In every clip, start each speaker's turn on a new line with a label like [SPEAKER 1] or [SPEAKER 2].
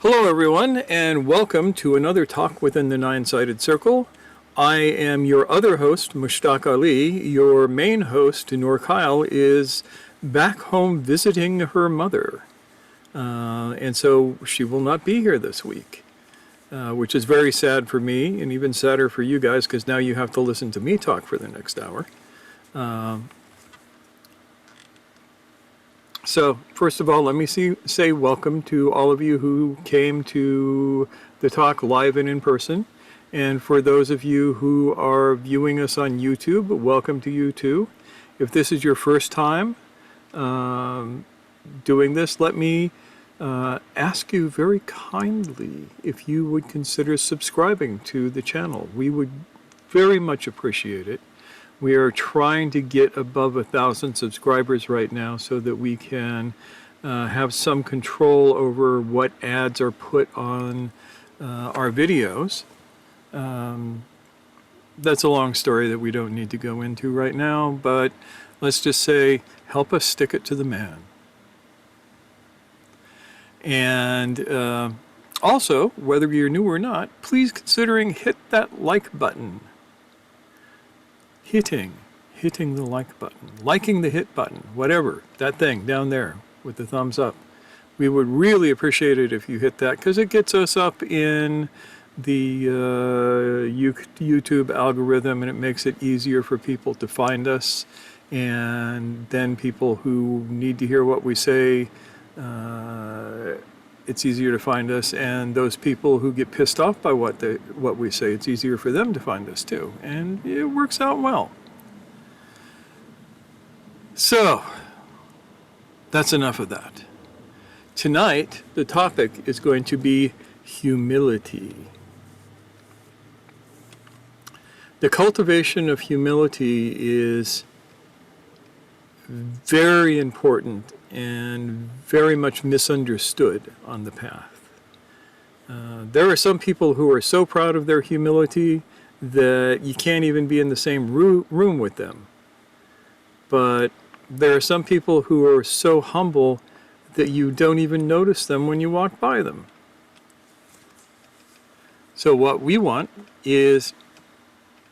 [SPEAKER 1] Hello, everyone, and welcome to another talk within the Nine-Sided Circle. I am your other host, Mushtaq Ali. Your main host, Noor Kyle, is back home visiting her mother, and so she will not be here this week, which is very sad for me, and even sadder for you guys, because now you have to listen to me talk for the next hour. So, first of all, let me say welcome to all of you who came to the talk live and in person. And for those of you who are viewing us on YouTube, welcome to you too. If this is your first time doing this, let me ask you very kindly if you would consider subscribing to the channel. We would very much appreciate it. We are trying to get above 1,000 subscribers right now so that we can have some control over what ads are put on our videos. That's a long story that we don't need to go into right now, but let's just say, help us stick it to the man. And also, whether you're new or not, please considering hit that like button. Hitting the like button, liking the hit button, whatever, that thing down there with the thumbs up. We would really appreciate it if you hit that, because it gets us up in the YouTube algorithm, and it makes it easier for people to find us. And then people who need to hear what we say, it's easier to find us, and those people who get pissed off by what we say, it's easier for them to find us too, and it works out well. So, that's enough of that. Tonight, the topic is going to be humility. The cultivation of humility is very important and very much misunderstood on the path. There are some people who are so proud of their humility that you can't even be in the same room with them. But there are some people who are so humble that you don't even notice them when you walk by them. So what we want is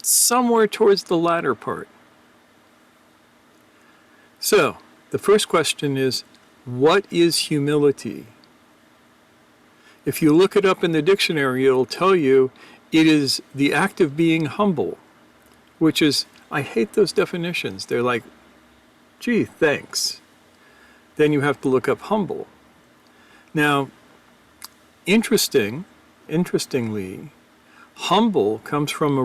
[SPEAKER 1] somewhere towards the latter part. So, the first question is, what is humility? If you look it up in the dictionary, it'll tell you it is the act of being humble, which is, I hate those definitions. They're like, gee, thanks. Then you have to look up humble. Now, interestingly, humble comes from a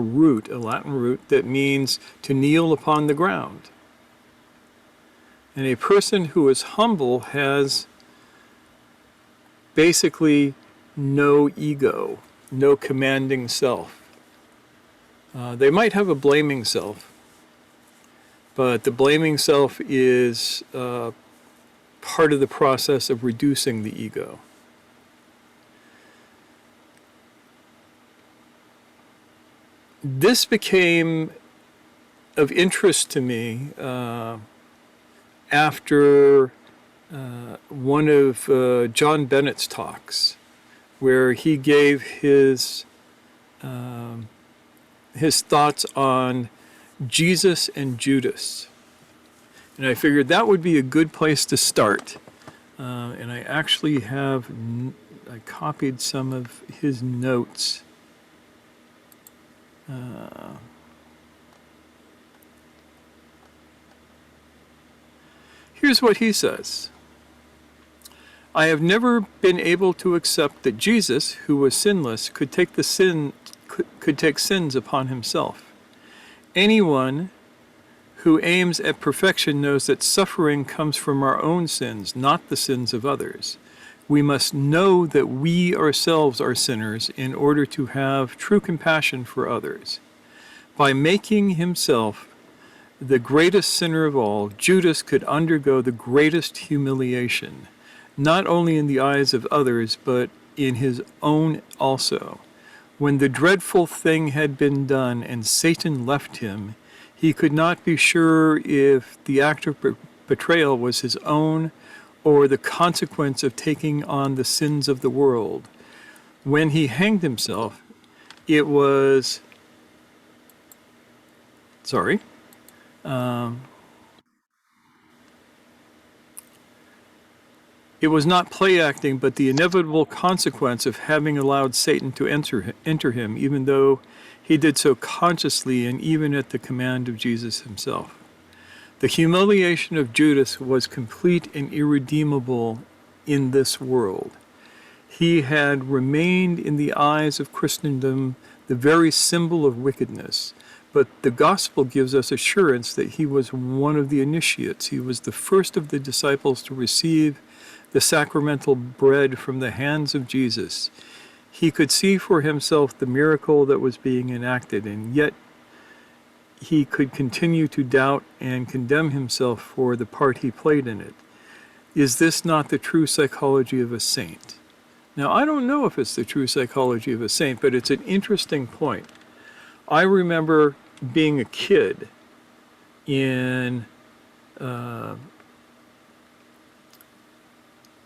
[SPEAKER 1] Latin root that means to kneel upon the ground. And a person who is humble has basically no ego, no commanding self. They might have a blaming self, but the blaming self is part of the process of reducing the ego. This became of interest to me after one of John Bennett's talks, where he gave his thoughts on Jesus and Judas. And I figured that would be a good place to start. And I actually I copied some of his notes. Here's what he says. I have never been able to accept that Jesus, who was sinless, could take sins upon himself. Anyone who aims at perfection knows that suffering comes from our own sins, not the sins of others. We must know that we ourselves are sinners in order to have true compassion for others. By making himself the greatest sinner of all, Judas could undergo the greatest humiliation, not only in the eyes of others, but in his own also. When the dreadful thing had been done and Satan left him, he could not be sure if the act of betrayal was his own or the consequence of taking on the sins of the world. when he hanged himself, it was, sorry, it was not play acting, but the inevitable consequence of having allowed Satan to enter him, even though he did so consciously and even at the command of Jesus himself. The humiliation of Judas was complete and irredeemable in this world. He had remained in the eyes of Christendom the very symbol of wickedness, but the gospel gives us assurance that he was one of the initiates. He was the first of the disciples to receive the sacramental bread from the hands of Jesus. He could see for himself the miracle that was being enacted, and yet he could continue to doubt and condemn himself for the part he played in it. Is this not the true psychology of a saint? Now, I don't know if it's the true psychology of a saint, but it's an interesting point. I remember being a kid in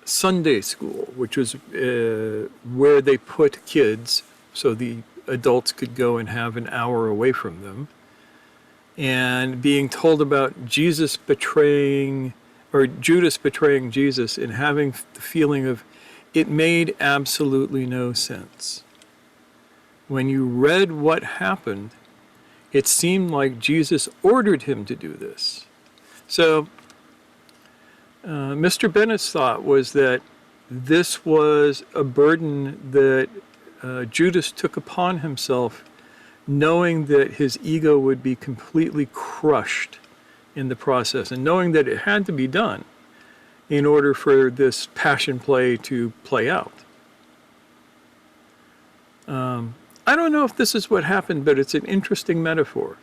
[SPEAKER 1] Sunday school, which was where they put kids so the adults could go and have an hour away from them, and being told about Jesus betraying, or Judas betraying Jesus, and having the feeling of it made absolutely no sense. When you read what happened, it seemed like Jesus ordered him to do this. So Mr. Bennett's thought was that this was a burden that Judas took upon himself, knowing that his ego would be completely crushed in the process, and knowing that it had to be done in order for this passion play to play out. I don't know if this is what happened, but it's an interesting metaphor.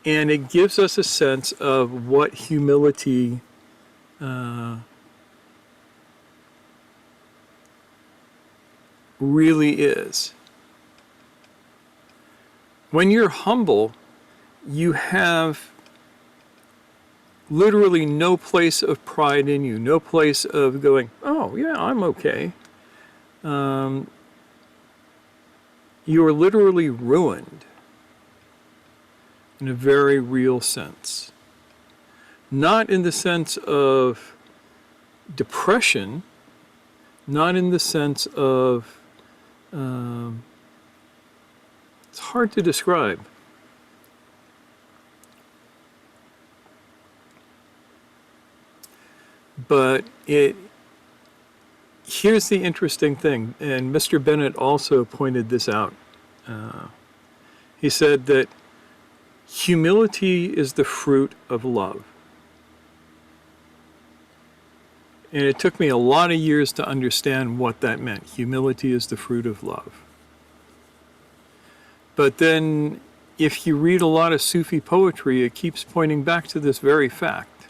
[SPEAKER 1] And it gives us a sense of what humility really is. When you're humble, you have literally no place of pride in you, no place of going, oh, yeah, I'm okay. You are literally ruined in a very real sense. Not in the sense of depression, not in the sense of, it's hard to describe. But here's the interesting thing, and Mr. Bennett also pointed this out. He said that humility is the fruit of love. And it took me a lot of years to understand what that meant. Humility is the fruit of love. But then, if you read a lot of Sufi poetry, it keeps pointing back to this very fact.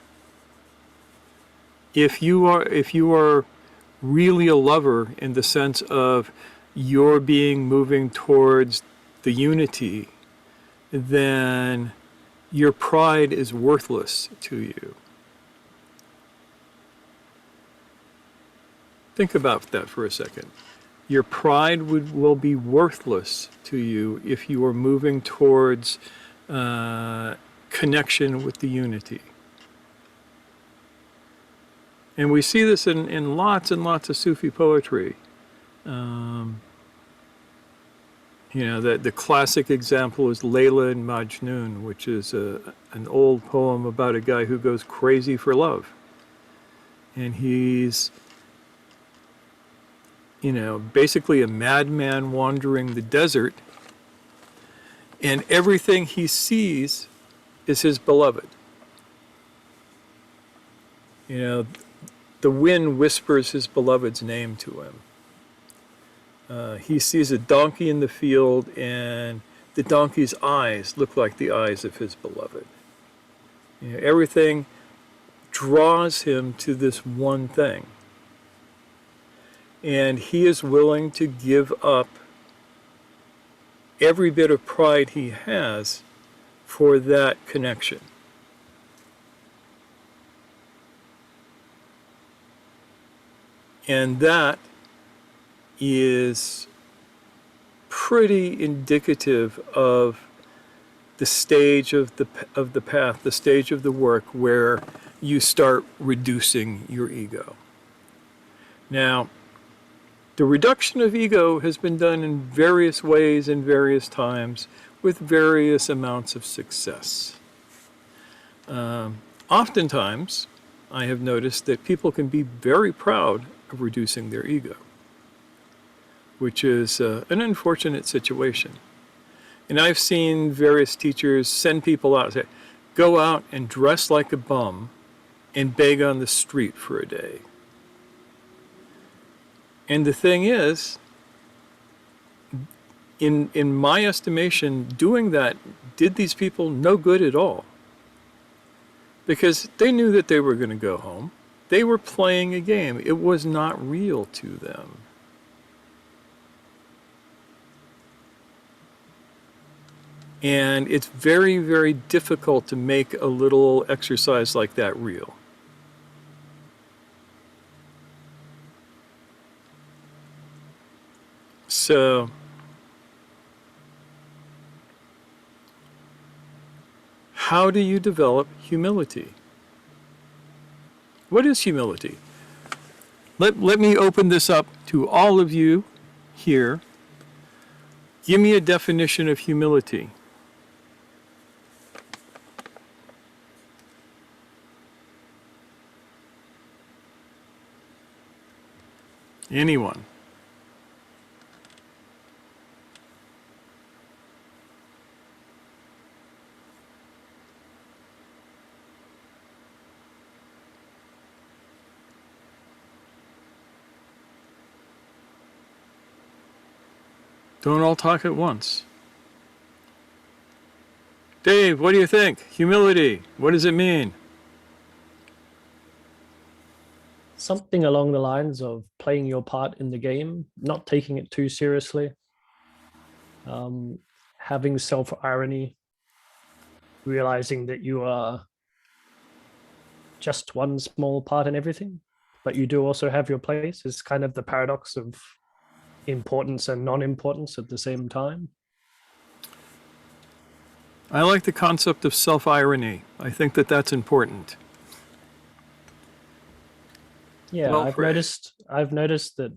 [SPEAKER 1] If you are really a lover in the sense of your being moving towards the unity, then your pride is worthless to you. Think about that for a second. Your pride will be worthless to you if you are moving towards connection with the unity. And we see this in lots and lots of Sufi poetry. The classic example is Layla and Majnun, which is an old poem about a guy who goes crazy for love. And he's, basically a madman wandering the desert, and everything he sees is his beloved. The wind whispers his beloved's name to him. He sees a donkey in the field, and the donkey's eyes look like the eyes of his beloved. Everything draws him to this one thing. And he is willing to give up every bit of pride he has for that connection. And that is pretty indicative of the stage of the path, the stage of the work where you start reducing your ego. Now, the reduction of ego has been done in various ways and various times with various amounts of success. Oftentimes, I have noticed that people can be very proud of reducing their ego, which is an unfortunate situation. And I've seen various teachers send people out and say, go out and dress like a bum and beg on the street for a day. And the thing is, in my estimation, doing that did these people no good at all. Because they knew that they were going to go home. They were playing a game. It was not real to them. And it's very, very difficult to make a little exercise like that real. So, how do you develop humility? What is humility? Let me open this up to all of you here. Give me a definition of humility. Anyone? Don't all talk at once. Dave, what do you think? Humility, what does it mean?
[SPEAKER 2] Something along the lines of playing your part in the game, not taking it too seriously, having self-irony, realizing that you are just one small part in everything, but you do also have your place. It's kind of the paradox of importance and non-importance at the same time.
[SPEAKER 1] I like the concept of self-irony. I think that that's important.
[SPEAKER 2] Yeah,
[SPEAKER 1] Well
[SPEAKER 2] I've noticed that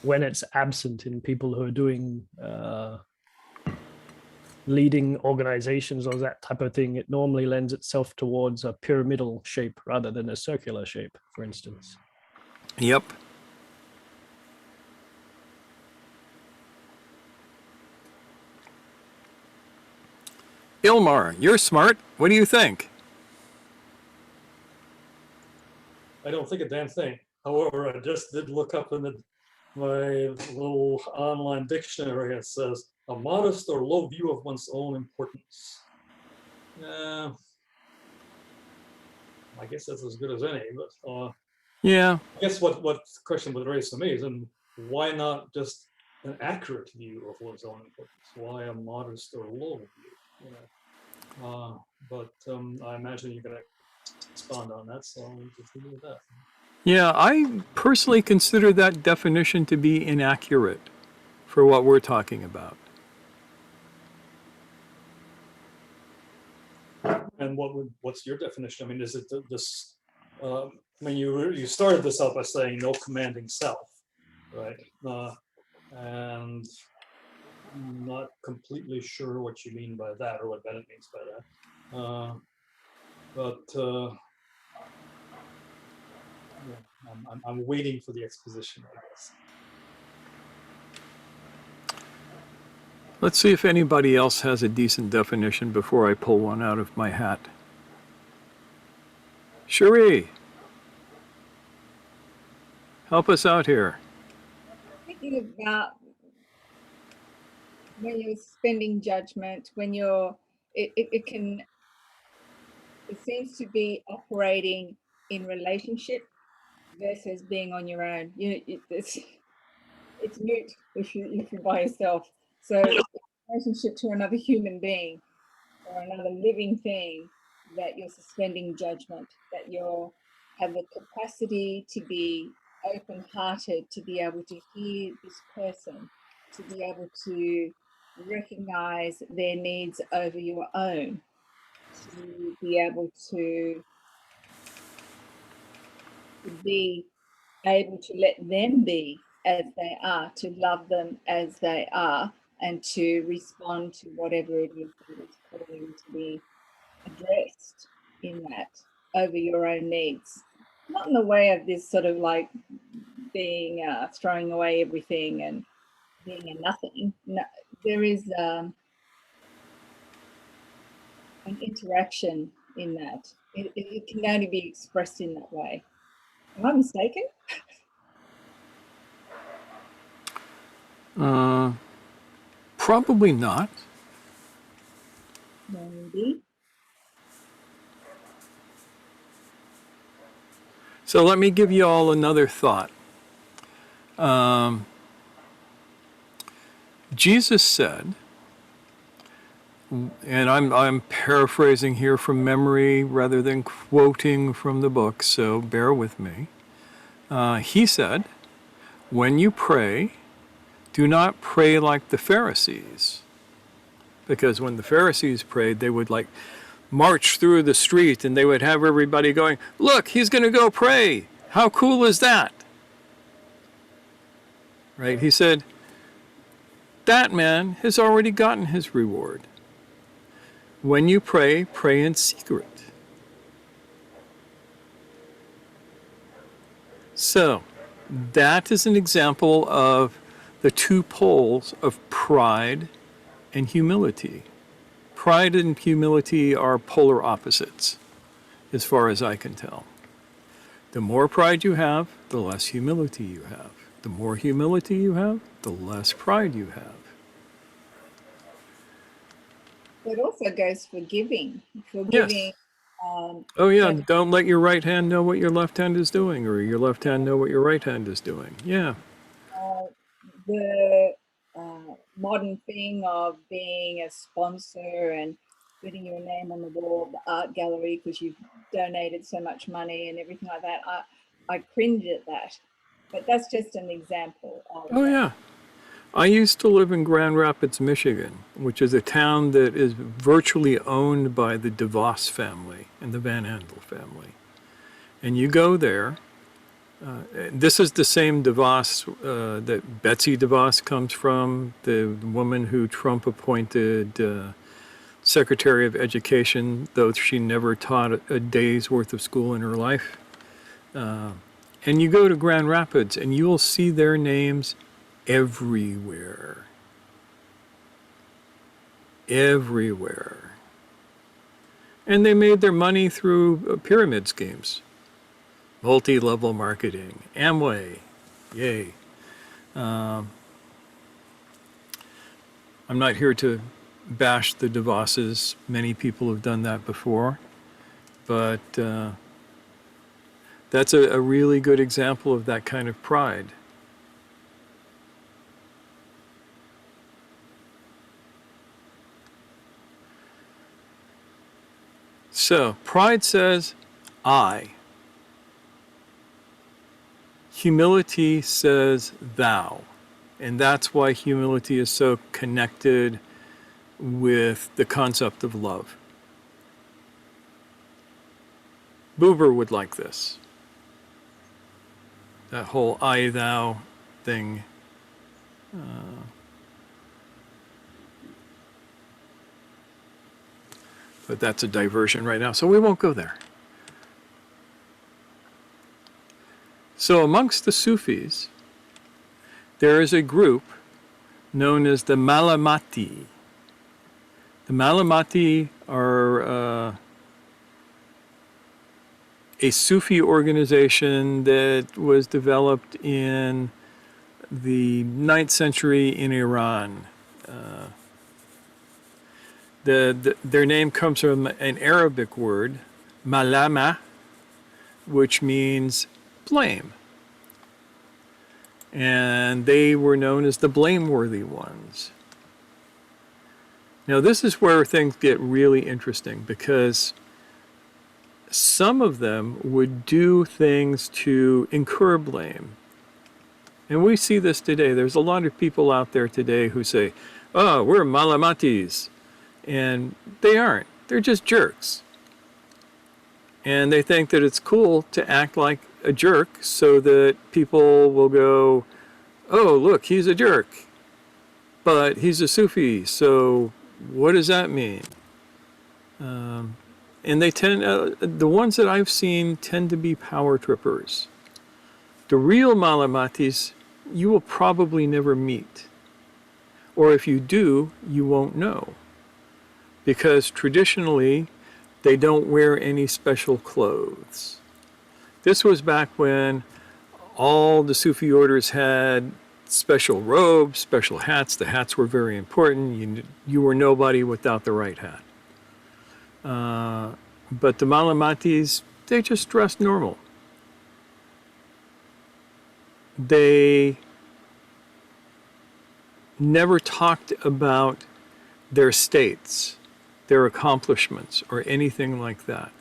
[SPEAKER 2] when it's absent in people who are doing leading organizations or that type of thing, it normally lends itself towards a pyramidal shape rather than a circular shape, for instance.
[SPEAKER 1] Yep. Ilmar, you're smart. What do you think?
[SPEAKER 3] I don't think a damn thing. However, I just did look up in my little online dictionary. It says a modest or low view of one's own importance. I guess that's as good as any. But
[SPEAKER 1] Yeah.
[SPEAKER 3] I guess what the question would raise to me is, and why not just an accurate view of one's own importance? Why a modest or low view? But I imagine you're going to expand on that, so I'll just leave it at that.
[SPEAKER 1] Yeah, I personally consider that definition to be inaccurate for what we're talking about.
[SPEAKER 3] And what's your definition? I mean, is it this? I mean, you started this out by saying no commanding self, right? And I'm not completely sure what you mean by that, or what Bennett means by that. Yeah, I'm waiting for the exposition, I guess.
[SPEAKER 1] Let's see if anybody else has a decent definition before I pull one out of my hat. Cherie, help us out here.
[SPEAKER 4] Thinking about when you're spending judgment, when it seems to be operating in relationship versus being on your own. It's moot if you're by yourself. So relationship to another human being or another living thing, that you're suspending judgment, that you have the capacity to be open-hearted to be able to hear this person, to be able to recognize their needs over your own, to be able to be able to let them be as they are, to love them as they are, and to respond to whatever it is that is calling to be addressed in that over your own needs. Not in the way of this sort of like being throwing away everything and being a nothing. No, there is an interaction in that. It can only be expressed in that way. Am I mistaken?
[SPEAKER 1] Probably not.
[SPEAKER 4] Maybe.
[SPEAKER 1] So let me give you all another thought. Jesus said, and I'm paraphrasing here from memory rather than quoting from the book, so bear with me. He said, when you pray, do not pray like the Pharisees. Because when the Pharisees prayed, they would like march through the street and they would have everybody going, look, he's going to go pray. How cool is that? Right? He said, that man has already gotten his reward. When you pray, pray in secret. So, that is an example of the two poles of pride and humility. Pride and humility are polar opposites, as far as I can tell. The more pride you have, the less humility you have. The more humility you have, the less pride you have.
[SPEAKER 4] It also goes for giving.
[SPEAKER 1] Yes.
[SPEAKER 4] Um,
[SPEAKER 1] Oh yeah,
[SPEAKER 4] so,
[SPEAKER 1] don't let your right hand know what your left hand is doing, or your left hand know what your right hand is doing. Yeah.
[SPEAKER 4] the modern thing of being a sponsor and putting your name on the wall of the art gallery because you've donated so much money and everything like that, I cringe at that. But that's just an example of
[SPEAKER 1] Oh
[SPEAKER 4] that.
[SPEAKER 1] yeah. I used to live in Grand Rapids, Michigan, which is a town that is virtually owned by the DeVos family and the Van Andel family. And you go there. This is the same DeVos that Betsy DeVos comes from, the woman who Trump appointed Secretary of Education, though she never taught a day's worth of school in her life. And you go to Grand Rapids and you will see their names everywhere. Everywhere. And they made their money through pyramid schemes. Multi-level marketing, Amway, yay. I'm not here to bash the DeVosses. Many people have done that before. But that's a really good example of that kind of pride. So, pride says, I. Humility says, thou. And that's why humility is so connected with the concept of love. Buber would like this. That whole I, thou thing. But that's a diversion right now, so we won't go there. So amongst the Sufis, there is a group known as the Malamati. The Malamati are a Sufi organization that was developed in the 9th century in Iran. Their name comes from an Arabic word, malama, which means blame. And they were known as the blameworthy ones. Now this is where things get really interesting, because some of them would do things to incur blame. And we see this today. There's a lot of people out there today who say, oh, we're Malamatis. And they aren't. They're just jerks. And they think that it's cool to act like a jerk so that people will go, oh, look, he's a jerk. But he's a Sufi, so what does that mean? And they tend, the ones that I've seen tend to be power trippers. The real Malamatis, you will probably never meet. Or if you do, you won't know. Because traditionally, they don't wear any special clothes. This was back when all the Sufi orders had special robes, special hats. The hats were very important. You were nobody without the right hat. But the Malamatis, they just dressed normal. They never talked about their states, their accomplishments, or anything like that.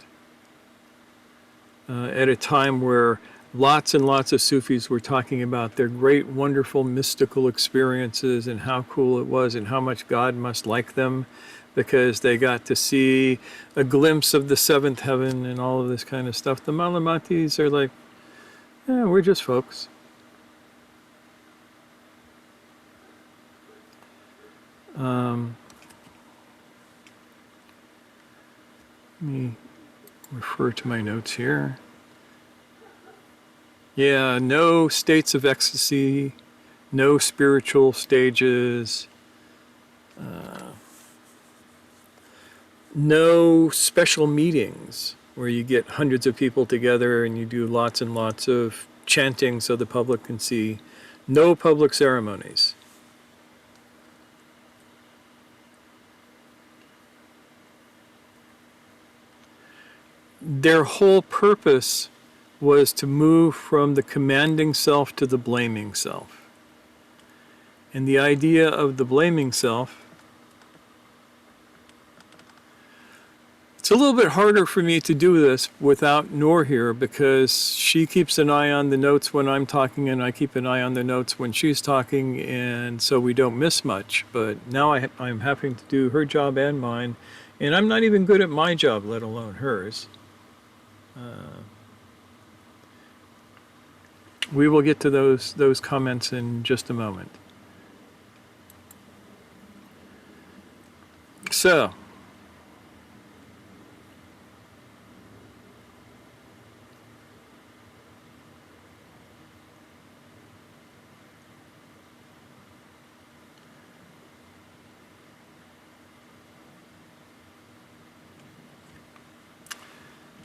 [SPEAKER 1] At a time where lots and lots of Sufis were talking about their great, wonderful, mystical experiences and how cool it was and how much God must like them because they got to see a glimpse of the seventh heaven and all of this kind of stuff. The Malamatis are like, yeah, we're just folks. Let me refer to my notes here. Yeah, no states of ecstasy, no spiritual stages, no special meetings where you get hundreds of people together and you do lots and lots of chanting so the public can see. No public ceremonies. Their whole purpose was to move from the commanding self to the blaming self. And the idea of the blaming self, it's a little bit harder for me to do this without Noor here because she keeps an eye on the notes when I'm talking and I keep an eye on the notes when she's talking, and so we don't miss much. But now I'm having to do her job and mine, and I'm not even good at my job, let alone hers. We will get to those comments in just a moment. So,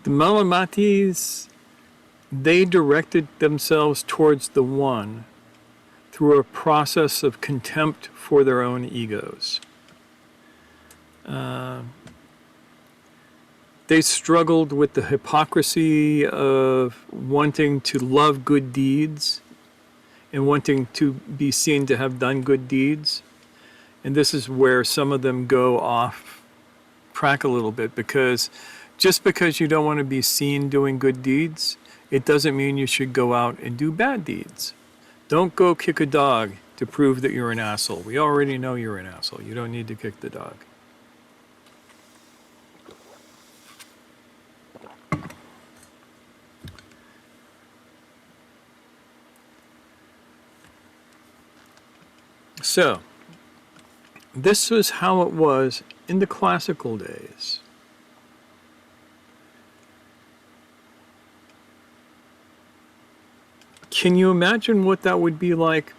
[SPEAKER 1] the Malamatis, they directed themselves towards the one through a process of contempt for their own egos. They struggled with the hypocrisy of wanting to love good deeds and wanting to be seen to have done good deeds. And this is where some of them go off track a little bit, because just because you don't want to be seen doing good deeds, it doesn't mean you should go out and do bad deeds. Don't go kick a dog to prove that you're an asshole. We already know you're an asshole. You don't need to kick the dog. So, this was how it was in the classical days. Can you imagine what that would be like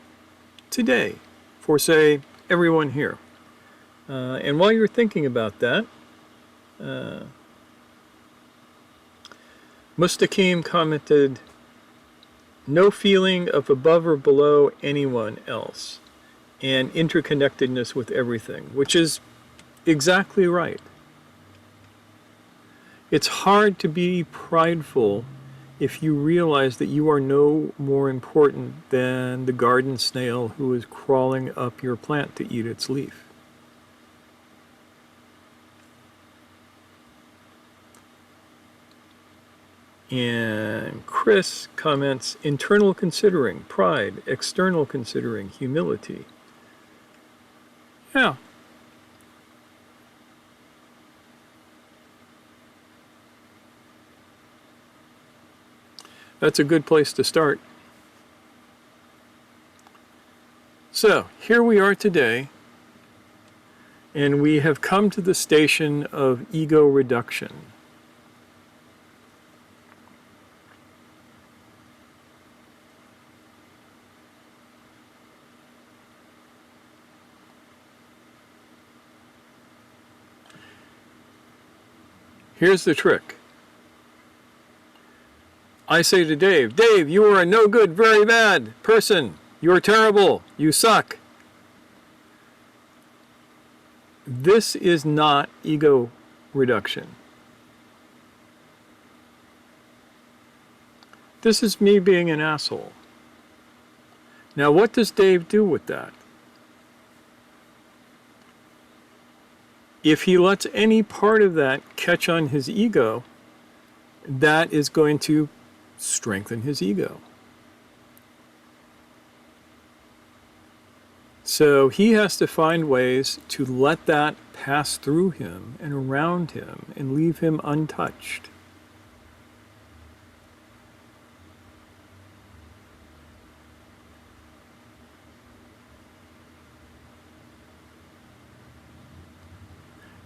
[SPEAKER 1] today for, say, everyone here? And while you're thinking about that, Mustaqim commented, no feeling of above or below anyone else, and interconnectedness with everything, which is exactly right. It's hard to be prideful if you realize that you are no more important than the garden snail who is crawling up your plant to eat its leaf. And Chris comments, internal considering, pride, external considering, humility. Yeah. That's a good place to start. So, here we are today, and we have come to the station of ego reduction. Here's the trick. I say to Dave, Dave, you are a no good, very bad person. You are terrible. You suck. This is not ego reduction. This is me being an asshole. Now, what does Dave do with that? If he lets any part of that catch on his ego, that is going to strengthen his ego. So he has to find ways to let that pass through him and around him and leave him untouched.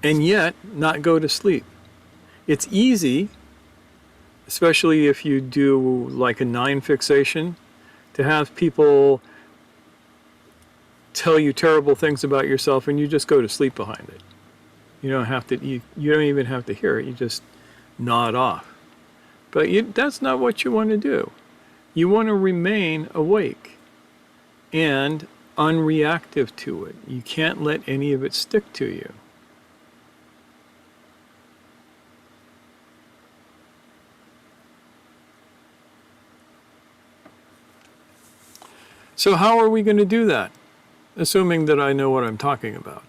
[SPEAKER 1] And yet not go to sleep. It's easy, especially if you do like a 9 fixation, to have people tell you terrible things about yourself and you just go to sleep behind it. You don't have to, you don't even have to hear it, you just nod off. But that's not what you want to do. You want to remain awake and unreactive to it. You can't let any of it stick to you. So how are we going to do that? Assuming that I know what I'm talking about.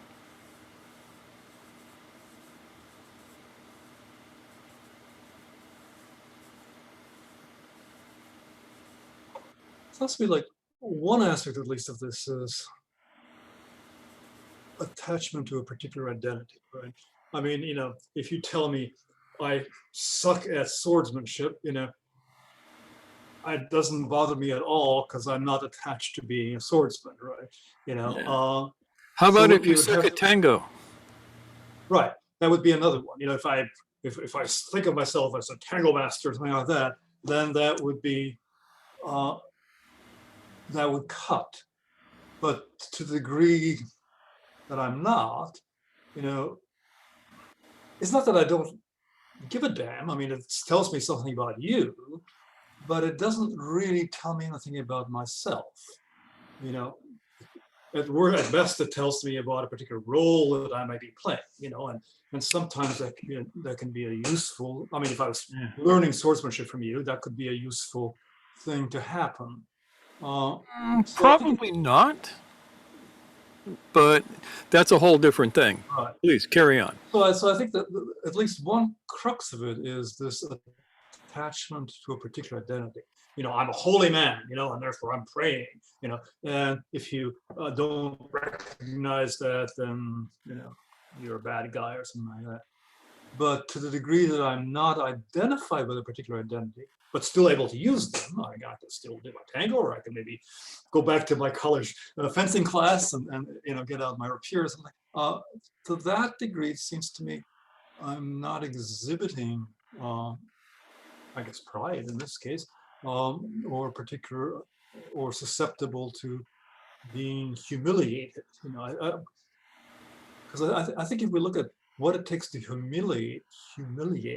[SPEAKER 3] It has to be like one aspect, at least, of this is attachment to a particular identity, right? I mean, if you tell me I suck at swordsmanship, it doesn't bother me at all because I'm not attached to being a swordsman, right?
[SPEAKER 1] Yeah.
[SPEAKER 3] How
[SPEAKER 1] How about if you suck at tango?
[SPEAKER 3] Right, that would be another one. If I think of myself as a tango master or something like that, then that would be that would cut. But to the degree that I'm not, it's not that I don't give a damn. I mean, it tells me something about you, but it doesn't really tell me anything about myself. At best, it tells me about a particular role that I might be playing. And sometimes that can be a useful. I mean, if I was learning swordsmanship from you, that could be a useful thing to happen.
[SPEAKER 1] Probably not. But that's a whole different thing.
[SPEAKER 3] Right.
[SPEAKER 1] Please carry on.
[SPEAKER 3] So I think that at least one crux of it is this attachment to a particular identity. I'm a holy man, and therefore I'm praying, and if you don't recognize that, then, you're a bad guy or something like that. But to the degree that I'm not identified with a particular identity, but still able to use them, I got to still do my tango, or I can maybe go back to my college fencing class and get out my rapier or something. To that degree, it seems to me I'm not exhibiting, I guess, pride in this case, or particular, or susceptible to being humiliated. Because I think if we look at what it takes to humiliate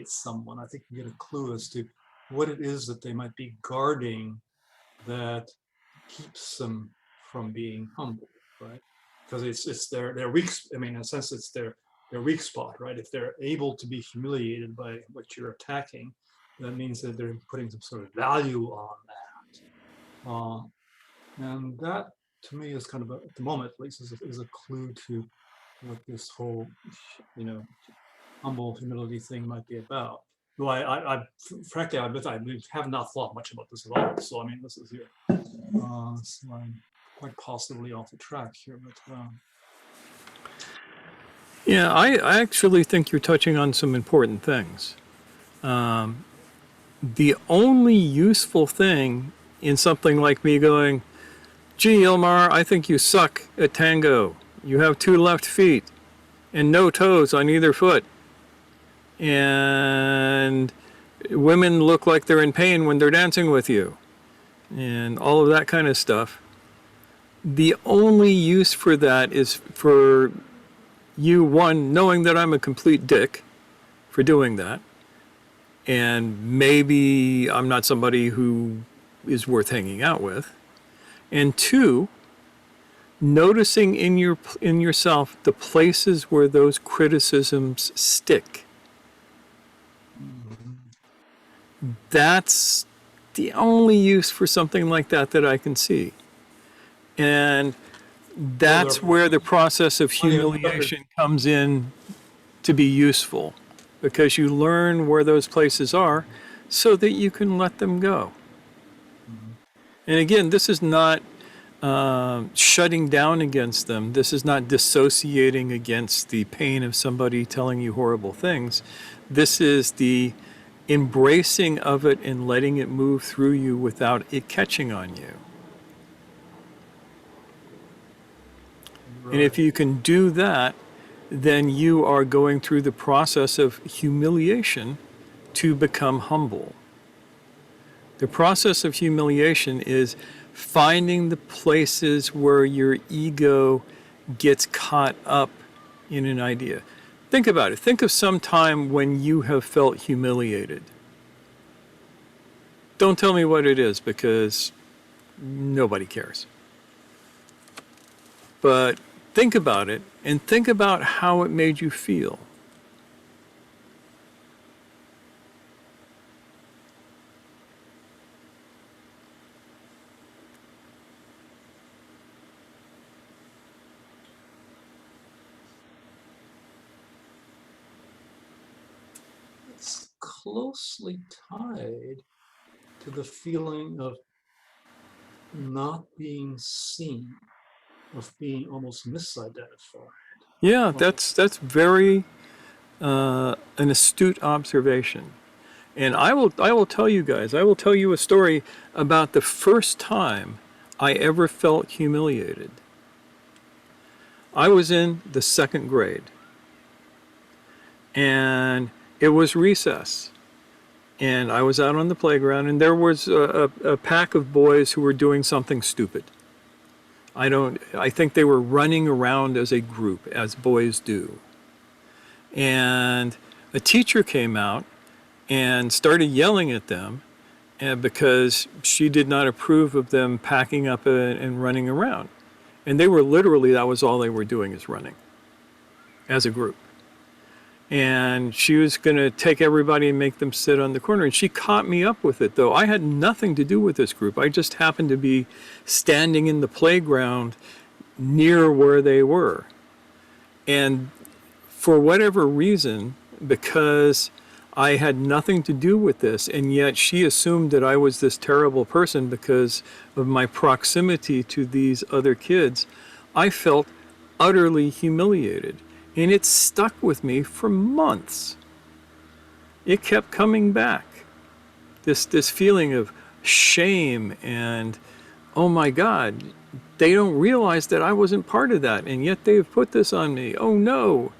[SPEAKER 3] someone, I think we get a clue as to what it is that they might be guarding that keeps them from being humble, right? Because it's their weak. I mean, in a sense, it's their weak spot, right? If they're able to be humiliated by what you're attacking, that means that they're putting some sort of value on that. And that, to me, is kind of at the moment, at least, is a clue to what this whole, humble humility thing might be about. who frankly, I admit I have not thought much about this at all. So I mean, this is here. So I'm quite possibly off the track here, but
[SPEAKER 1] Yeah, I actually think you're touching on some important things. The only useful thing in something like me going, gee, Ilmar, I think you suck at tango. You have 2 left feet and no toes on either foot. And women look like they're in pain when they're dancing with you. And all of that kind of stuff. The only use for that is for you, one, knowing that I'm a complete dick for doing that. And maybe I'm not somebody who is worth hanging out with. And 2, noticing in yourself the places where those criticisms stick. That's the only use for something like that that I can see. And that's where the process of humiliation comes in to be useful, because you learn where those places are so that you can let them go. And again, this is not shutting down against them. This is not dissociating against the pain of somebody telling you horrible things. This is the embracing of it and letting it move through you without it catching on you. And if you can do that, then you are going through the process of humiliation to become humble. The process of humiliation is finding the places where your ego gets caught up in an idea. Think about it. Think of some time when you have felt humiliated. Don't tell me what it is, because nobody cares. But think about it, and think about how it made you feel.
[SPEAKER 3] it's closely tied to the feeling of not being seen, of being almost misidentified.
[SPEAKER 1] Yeah, that's very an astute observation. And I will tell you guys, I will tell you a story about the first time I ever felt humiliated. I was in the 2nd grade, and it was recess, and I was out on the playground, and there was a pack of boys who were doing something stupid. I think they were running around as a group, as boys do. And a teacher came out and started yelling at them because she did not approve of them packing up and running around. And they were literally, that was all they were doing, is running as a group. And she was going to take everybody and make them sit on the corner. And she caught me up with it, though. I had nothing to do with this group. I just happened to be standing in the playground near where they were. And for whatever reason, because I had nothing to do with this, and yet she assumed that I was this terrible person because of my proximity to these other kids, I felt utterly humiliated. And it stuck with me for months. It kept coming back. This feeling of shame and, oh my God, they don't realize that I wasn't part of that, and yet they've put this on me. Oh no.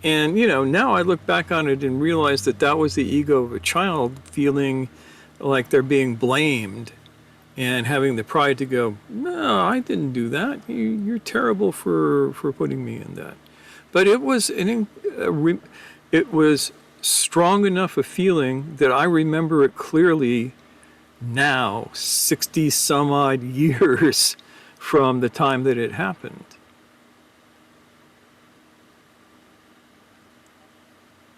[SPEAKER 1] And, now I look back on it and realize that that was the ego of a child feeling like they're being blamed and having the pride to go, no, I didn't do that. You're terrible for putting me in that. But it was it was strong enough a feeling that I remember it clearly now, 60 some odd years from the time that it happened.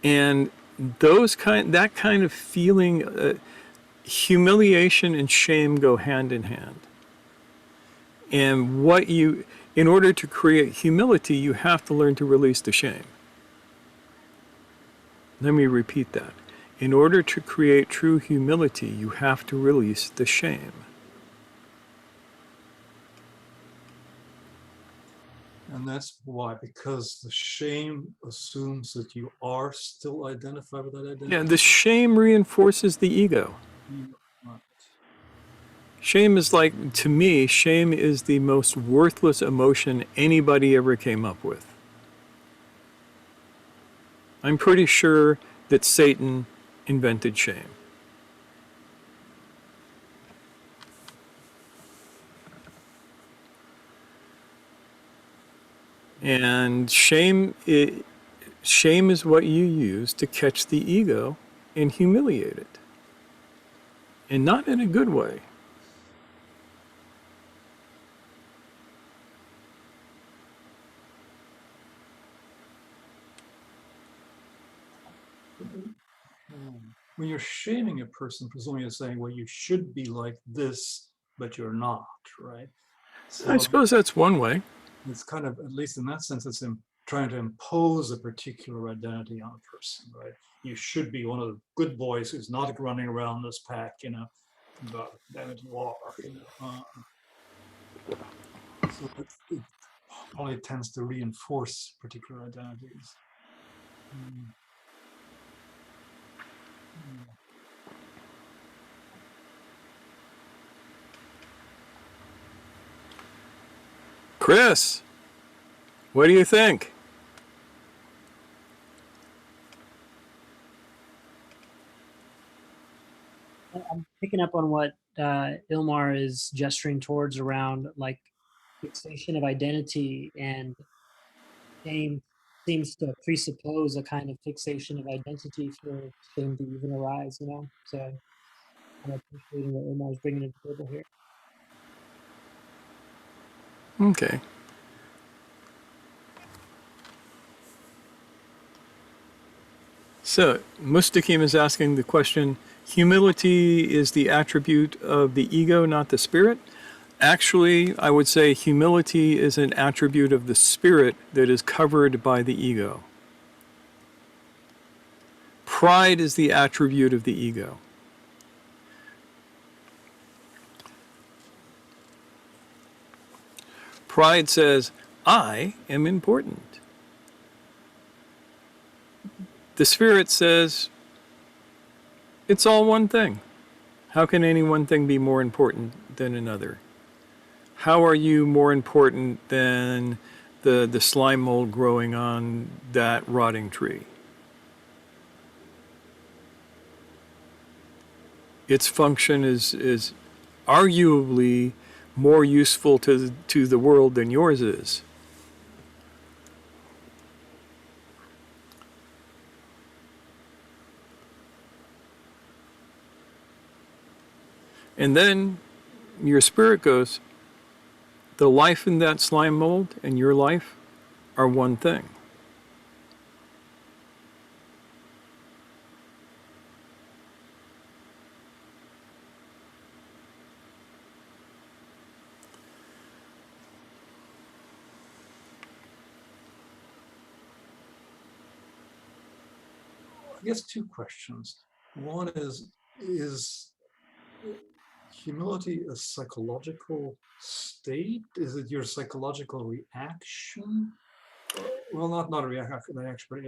[SPEAKER 1] And that kind of feeling, humiliation and shame go hand in hand. And in order to create humility, you have to learn to release the shame. Let me repeat that. In order to create true humility, you have to release the shame.
[SPEAKER 3] And that's why, because the shame assumes that you are still identified with that identity.
[SPEAKER 1] Yeah, the shame reinforces the ego.
[SPEAKER 3] Right.
[SPEAKER 1] Shame is like, to me, shame is the most worthless emotion anybody ever came up with. I'm pretty sure that Satan invented shame. And shame is what you use to catch the ego and humiliate it. And not in a good way.
[SPEAKER 3] When you're shaming a person, presumably you're saying, well, you should be like this, but you're not, right?
[SPEAKER 1] I
[SPEAKER 3] So
[SPEAKER 1] suppose that's one way.
[SPEAKER 3] it's kind of, at least in that sense, it's trying to impose a particular identity on a person, right? You should be one of the good boys who's not running around this pack, but damn it, you are, So it probably tends to reinforce particular identities.
[SPEAKER 1] Chris, what do you think?
[SPEAKER 5] I'm picking up on what Ilmar is gesturing towards around like fixation of identity, and shame seems to presuppose a kind of fixation of identity for shame to even arise, you know? So I'm appreciating what Ilmar is bringing to the table here.
[SPEAKER 1] Okay. So, Mustaqim is asking the question, humility is the attribute of the ego, not the spirit? Actually, I would say humility is an attribute of the spirit that is covered by the ego. Pride is the attribute of the ego. Pride says, I am important. The spirit says, it's all one thing. How can any one thing be more important than another? How are you more important than the slime mold growing on that rotting tree? Its function is arguably more useful to the world than yours is. And then your spirit goes, the life in that slime mold and your life are one thing.
[SPEAKER 3] I guess two questions. One is humility a psychological state? Is it your psychological reaction? Well, not a reaction, but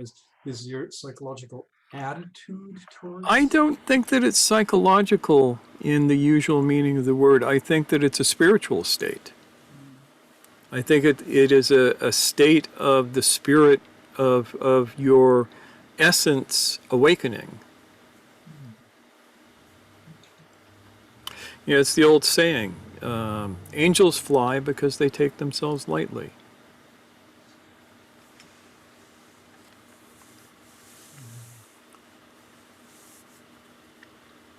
[SPEAKER 3] is your psychological attitude towards?
[SPEAKER 1] I don't think that it's psychological in the usual meaning of the word. I think that it's a spiritual state. I think it is a state of the spirit of your essence awakening. You know, it's the old saying, angels fly because they take themselves lightly.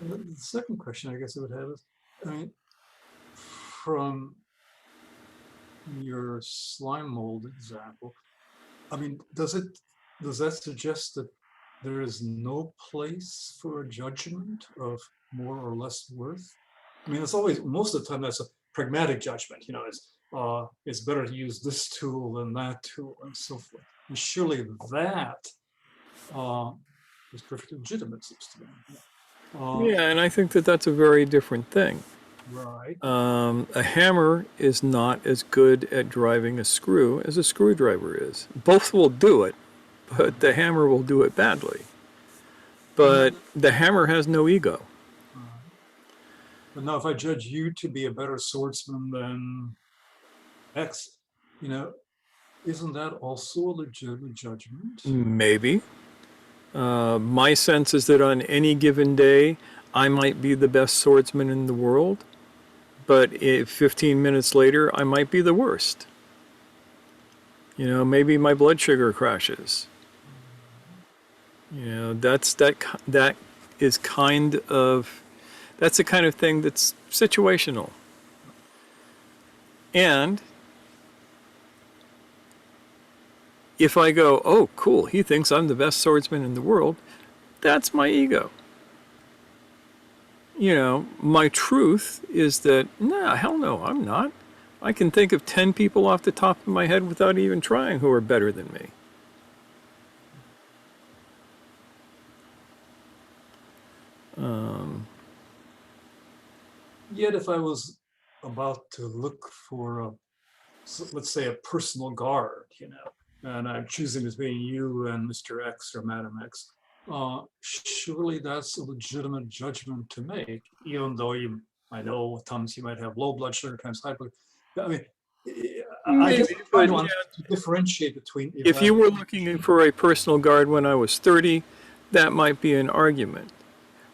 [SPEAKER 3] The second question I guess I would have is, I mean, from your slime mold example, I mean, does that suggest that there is no place for a judgment of more or less worth? I mean, it's always, most of the time, that's a pragmatic judgment. It's better to use this tool than that tool, and so forth. And surely that is perfectly legitimate, seems to me.
[SPEAKER 1] Yeah, and I think that that's a very different thing.
[SPEAKER 3] Right.
[SPEAKER 1] A hammer is not as good at driving a screw as a screwdriver is. Both will do it, but the hammer will do it badly. But the hammer has no ego.
[SPEAKER 3] But now, if I judge you to be a better swordsman than X, isn't that also a legitimate judgment?
[SPEAKER 1] Maybe. My sense is that on any given day, I might be the best swordsman in the world, but 15 minutes later, I might be the worst. Maybe my blood sugar crashes. That is that's the kind of thing that's situational. And if I go, oh, cool, he thinks I'm the best swordsman in the world, that's my ego. My truth is that, nah, hell no, I'm not. I can think of 10 people off the top of my head without even trying who are better than me.
[SPEAKER 3] Yet if I was about to look for let's say a personal guard, and I'm choosing between you and Mr. X or Madam X, surely that's a legitimate judgment to make, even though I know times you might have low blood sugar, times high blood. I mean, I guess I want to differentiate between.
[SPEAKER 1] If you were looking for a personal guard when I was 30, that might be an argument.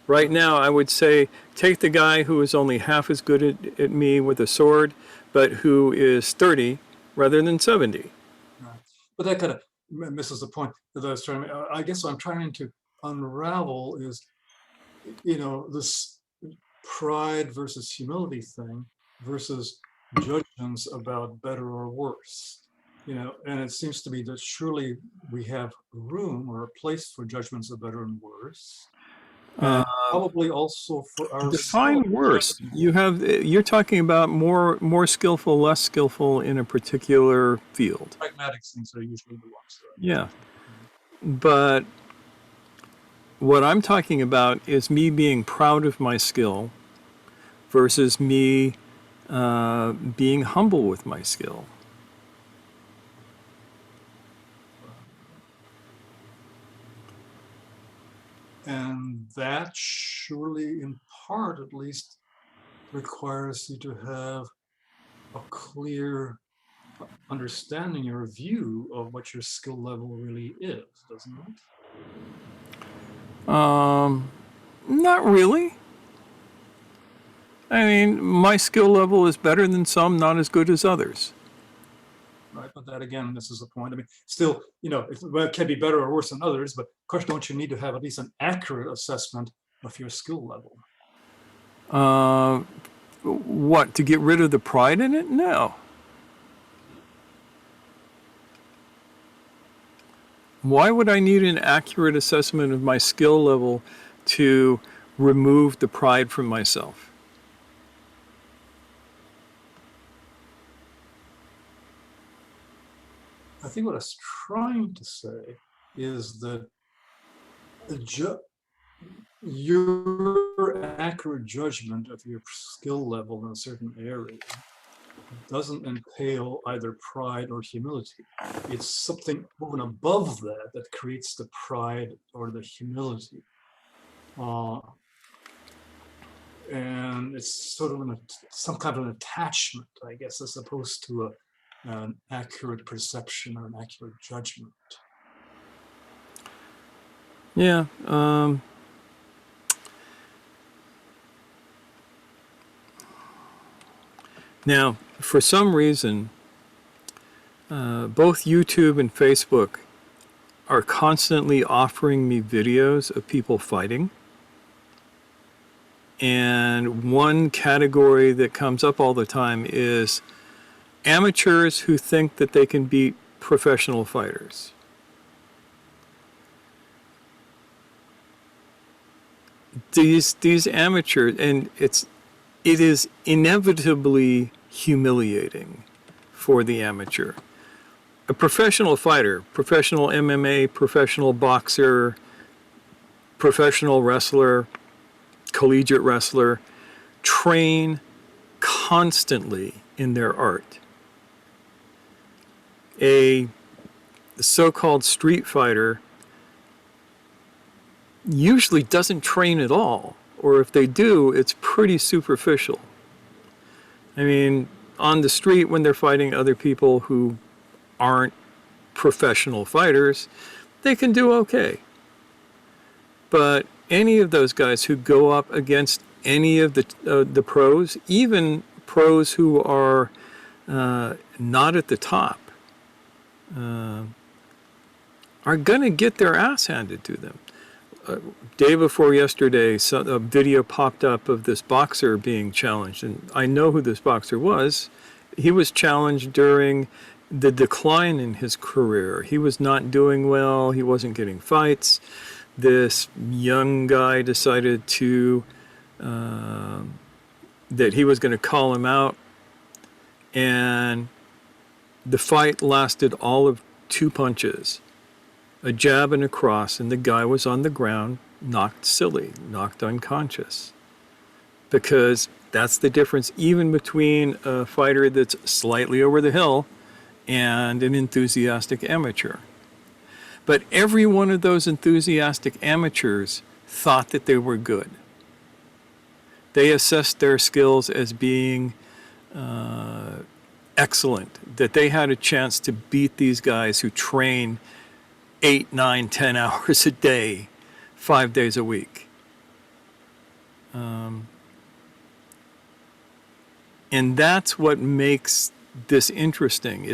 [SPEAKER 1] Right now, I would say take the guy who is only half as good at me with a sword, but who is 30 rather than 70.
[SPEAKER 3] But that kind of misses the point that I was trying to. I guess what I'm trying to unravel is, this pride versus humility thing versus judgments about better or worse. And it seems to me that surely we have room or a place for judgments of better and worse. And probably also for our
[SPEAKER 1] define worse. You're talking about more skillful, less skillful in a particular field.
[SPEAKER 3] Pragmatic things are usually the ones that
[SPEAKER 1] yeah. But what I'm talking about is me being proud of my skill versus me being humble with my skill.
[SPEAKER 3] And that surely, in part at least, requires you to have a clear understanding or view of what your skill level really is, doesn't it?
[SPEAKER 1] Not really. I mean, my skill level is better than some, not as good as others.
[SPEAKER 3] Right, but that again, this is the point. I mean, still, it can be better or worse than others, but of course, don't you need to have at least an accurate assessment of your skill level?
[SPEAKER 1] What, to get rid of the pride in it? No. Why would I need an accurate assessment of my skill level to remove the pride from myself?
[SPEAKER 3] I think what I was trying to say is that your accurate judgment of your skill level in a certain area doesn't entail either pride or humility. It's something over and above that creates the pride or the humility. And it's sort of some kind of an attachment, I guess, as opposed to an accurate perception or an accurate judgment.
[SPEAKER 1] Yeah. Now, for some reason, both YouTube and Facebook are constantly offering me videos of people fighting. And one category that comes up all the time is amateurs who think that they can beat professional fighters. These amateurs, and it is inevitably humiliating for the amateur. A professional fighter, professional MMA, professional boxer, professional wrestler, collegiate wrestler, train constantly in their art. A so-called street fighter usually doesn't train at all, or if they do, it's pretty superficial. I mean, on the street when they're fighting other people who aren't professional fighters, they can do okay. But any of those guys who go up against any of the pros, even pros who are not at the top, are going to get their ass handed to them. Day before yesterday, a video popped up of this boxer being challenged, and I know who this boxer was. He was challenged during the decline in his career. He was not doing well. He wasn't getting fights. This young guy decided to that he was going to call him out, and the fight lasted all of 2 punches, a jab and a cross, and the guy was on the ground, knocked silly, knocked unconscious. Because that's the difference even between a fighter that's slightly over the hill and an enthusiastic amateur. But every one of those enthusiastic amateurs thought that they were good. They assessed their skills as being excellent, that they had a chance to beat these guys who train 8, 9, 10 hours a day, 5 days a week. And that's what makes this interesting.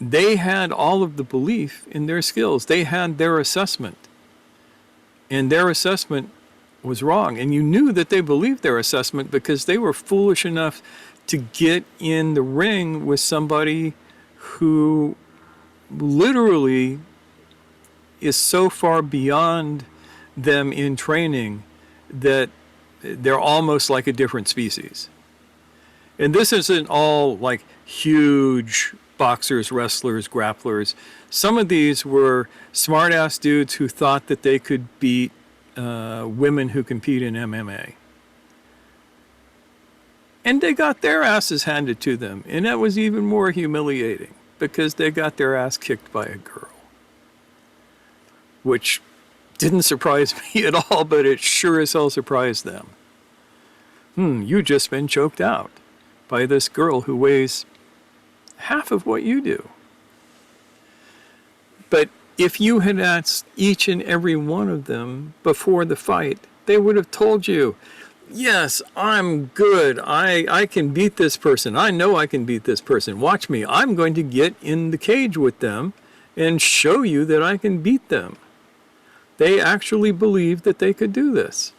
[SPEAKER 1] They had all of the belief in their skills. They had their assessment. And their assessment was wrong. And you knew that they believed their assessment because they were foolish enough to get in the ring with somebody who literally is so far beyond them in training that they're almost like a different species. And this isn't all like huge boxers, wrestlers, grapplers. Some of these were smart-ass dudes who thought that they could beat women who compete in MMA. And they got their asses handed to them. And that was even more humiliating because they got their ass kicked by a girl. Which didn't surprise me at all, but it sure as hell surprised them. You just been choked out by this girl who weighs half of what you do. But if you had asked each and every one of them before the fight, they would have told you, yes, I'm good. I can beat this person. I know I can beat this person. Watch me. I'm going to get in the cage with them and show you that I can beat them. They actually believed that they could do this,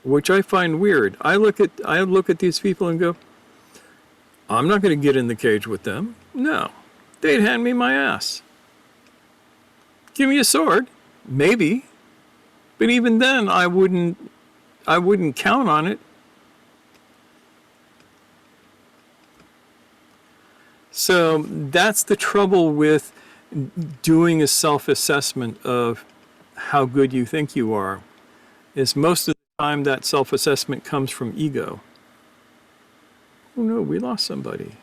[SPEAKER 1] which I find weird. I look at these people and go, I'm not going to get in the cage with them. No, they'd hand me my ass. Give me a sword, maybe, but even then I wouldn't count on it. So that's the trouble with doing a self-assessment of how good you think you are, is most of the time that self-assessment comes from ego. Oh no, we lost somebody.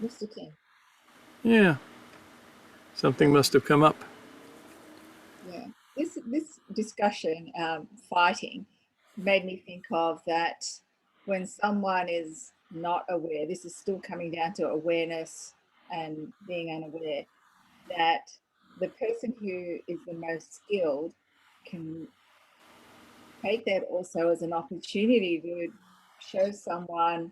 [SPEAKER 4] Mr. King.
[SPEAKER 1] Yeah, something must have come up.
[SPEAKER 4] Yeah, this discussion, fighting, made me think of that when someone is not aware, this is still coming down to awareness and being unaware, that the person who is the most skilled can take that also as an opportunity to show someone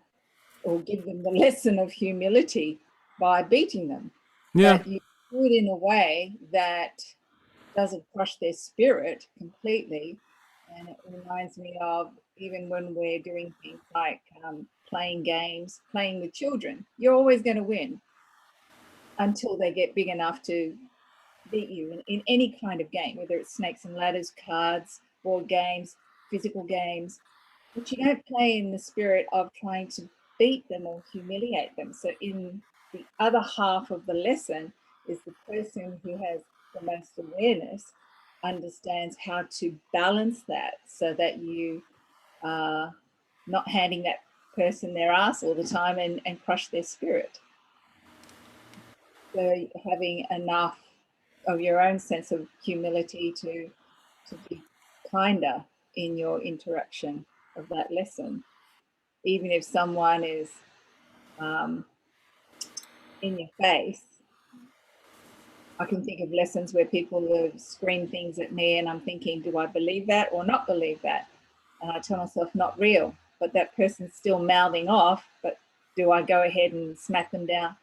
[SPEAKER 4] or give them the lesson of humility by beating them.
[SPEAKER 1] Yeah.
[SPEAKER 4] But you do it in a way that doesn't crush their spirit completely. And it reminds me of even when we're doing things like playing games, playing with children, you're always going to win until they get big enough to beat you in any kind of game, whether it's snakes and ladders, cards, board games, physical games. But you don't play in the spirit of trying to beat them or humiliate them. So in the other half of the lesson is the person who has the most awareness understands how to balance that so that you are not handing that person their ass all the time and crush their spirit. So having enough of your own sense of humility to be kinder in your interaction of that lesson, even if someone is in your face. I can think of lessons where people have screamed things at me and I'm thinking, do I believe that or not believe that? And I tell myself, not real, but that person's still mouthing off, but do I go ahead and smack them down?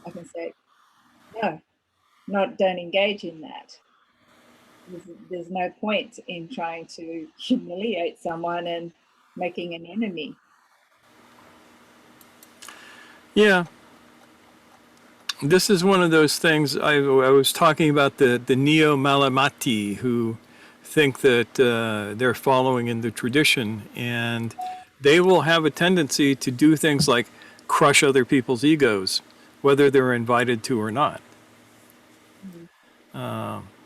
[SPEAKER 4] I can say, no, don't engage in that. There's no point in trying to humiliate someone and making an enemy.
[SPEAKER 1] Yeah. This is one of those things I was talking about the neo Malamati who think that they're following in the tradition, and they will have a tendency to do things like crush other people's egos, whether they're invited to or not,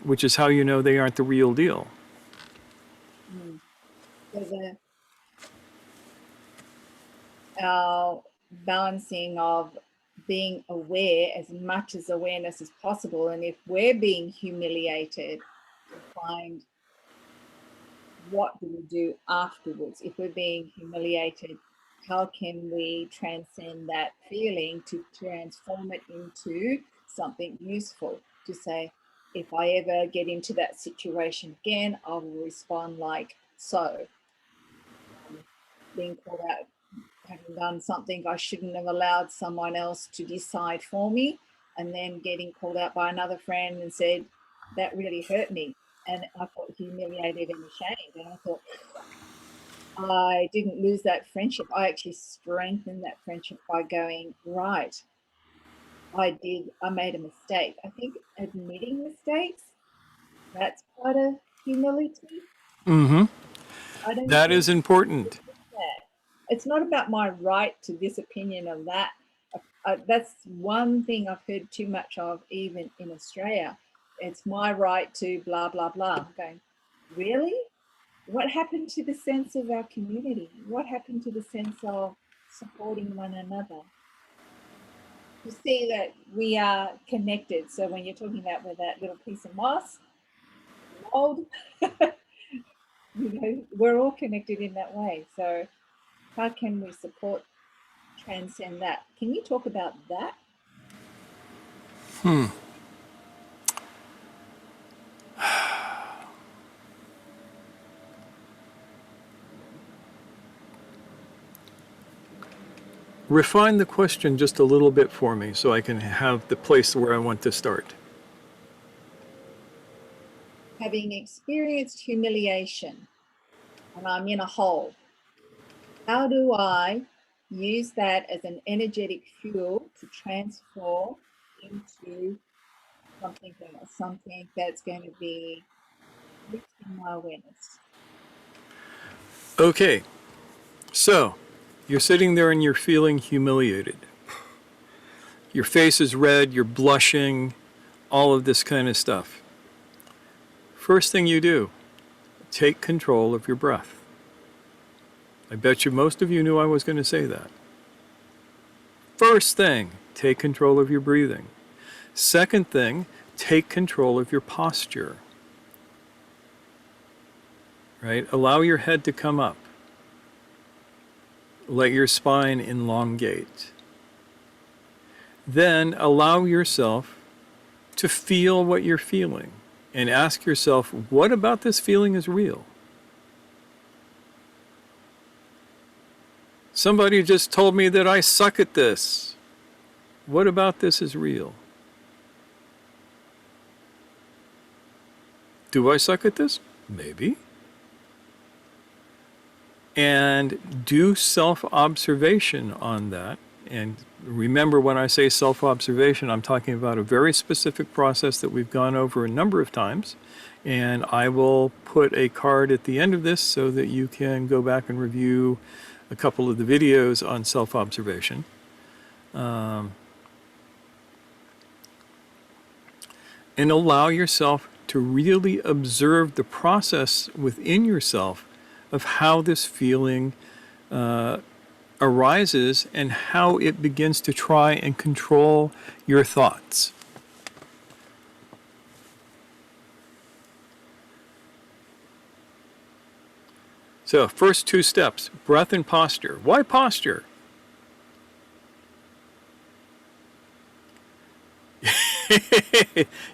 [SPEAKER 1] which is how you know they aren't the real deal.
[SPEAKER 4] So our balancing of being aware as much as awareness as possible, and if we're being humiliated, to find what do we do afterwards. If we're being humiliated, how can we transcend that feeling to transform it into something useful, to say, if I ever get into that situation again, I will respond like so. Being called out, having done something I shouldn't have allowed someone else to decide for me, and then getting called out by another friend and said, that really hurt me. And I felt humiliated and ashamed. And I thought, I didn't lose that friendship. I actually strengthened that friendship by going, right, I made a mistake. I think admitting mistakes, that's part of humility.
[SPEAKER 1] Mm-hmm.
[SPEAKER 4] I don't
[SPEAKER 1] That
[SPEAKER 4] think
[SPEAKER 1] is important.
[SPEAKER 4] it's not about my right to this opinion of that. That's one thing I've heard too much of, even in Australia. It's my right to blah, blah, blah. I'm going, really? What happened to the sense of our community? What happened to the sense of supporting one another? To see that we are connected. So when you're talking about with that little piece of moss, old, we're all connected in that way. So how can we support, transcend that? Can you talk about that?
[SPEAKER 1] Refine the question just a little bit for me so I can have the place where I want to start.
[SPEAKER 4] Having experienced humiliation and I'm in a hole, how do I use that as an energetic fuel to transform into something that's going to be lifting my awareness?
[SPEAKER 1] Okay, so you're sitting there and you're feeling humiliated. Your face is red, you're blushing, all of this kind of stuff. First thing you do, take control of your breath. I bet you most of you knew I was going to say that. First thing, take control of your breathing. Second thing, take control of your posture. Right? Allow your head to come up. Let your spine elongate. Then allow yourself to feel what you're feeling and ask yourself, what about this feeling is real? Somebody just told me that I suck at this. What about this is real? Do I suck at this? Maybe. And do self-observation on that. And remember, when I say self-observation, I'm talking about a very specific process that we've gone over a number of times. And I will put a card at the end of this so that you can go back and review a couple of the videos on self-observation. And allow yourself to really observe the process within yourself of how this feeling arises and how it begins to try and control your thoughts. So, first two steps, breath and posture. Why posture?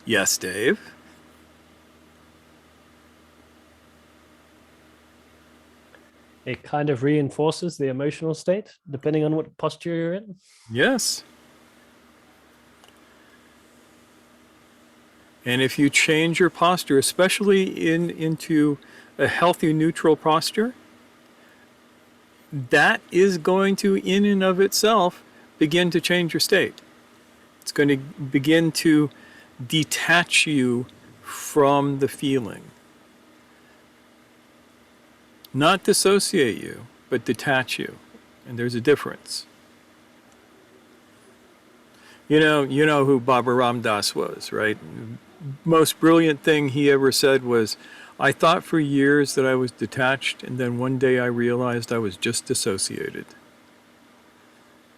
[SPEAKER 1] Yes, Dave.
[SPEAKER 2] It kind of reinforces the emotional state, depending on what posture you're in.
[SPEAKER 1] Yes. And if you change your posture, especially into a healthy neutral posture, that is going to, in and of itself, begin to change your state. It's going to begin to detach you from the feeling. Not dissociate you, but detach you. And there's a difference. You know who Baba Ram Dass was, right? Most brilliant thing he ever said was, I thought for years that I was detached, and then one day I realized I was just dissociated.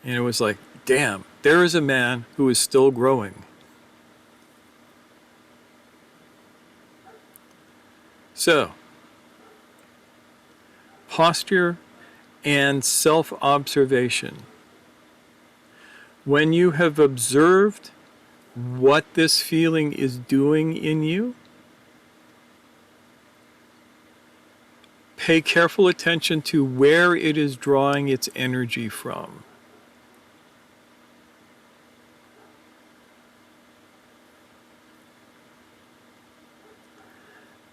[SPEAKER 1] And it was like, damn, there is a man who is still growing. So, posture and self-observation. When you have observed what this feeling is doing in you, pay careful attention to where it is drawing its energy from.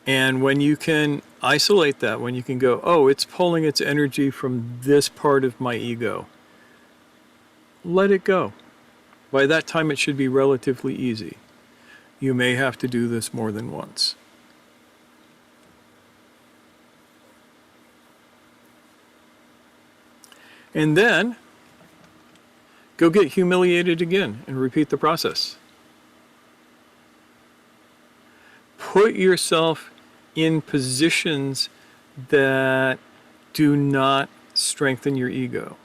[SPEAKER 1] And when you can isolate that, when you can go, oh, it's pulling its energy from this part of my ego, let it go. By that time, it should be relatively easy. You may have to do this more than once. And then, go get humiliated again and repeat the process. Put yourself in positions that do not strengthen your ego.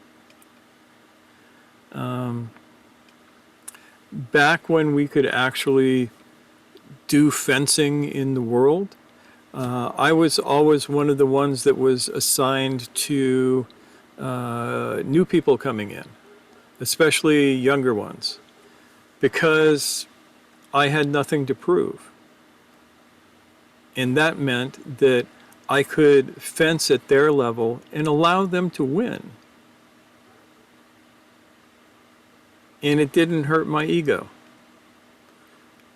[SPEAKER 1] Back when we could actually do fencing in the world, I was always one of the ones that was assigned to new people coming in, especially younger ones, because I had nothing to prove. And that meant that I could fence at their level and allow them to win. And it didn't hurt my ego.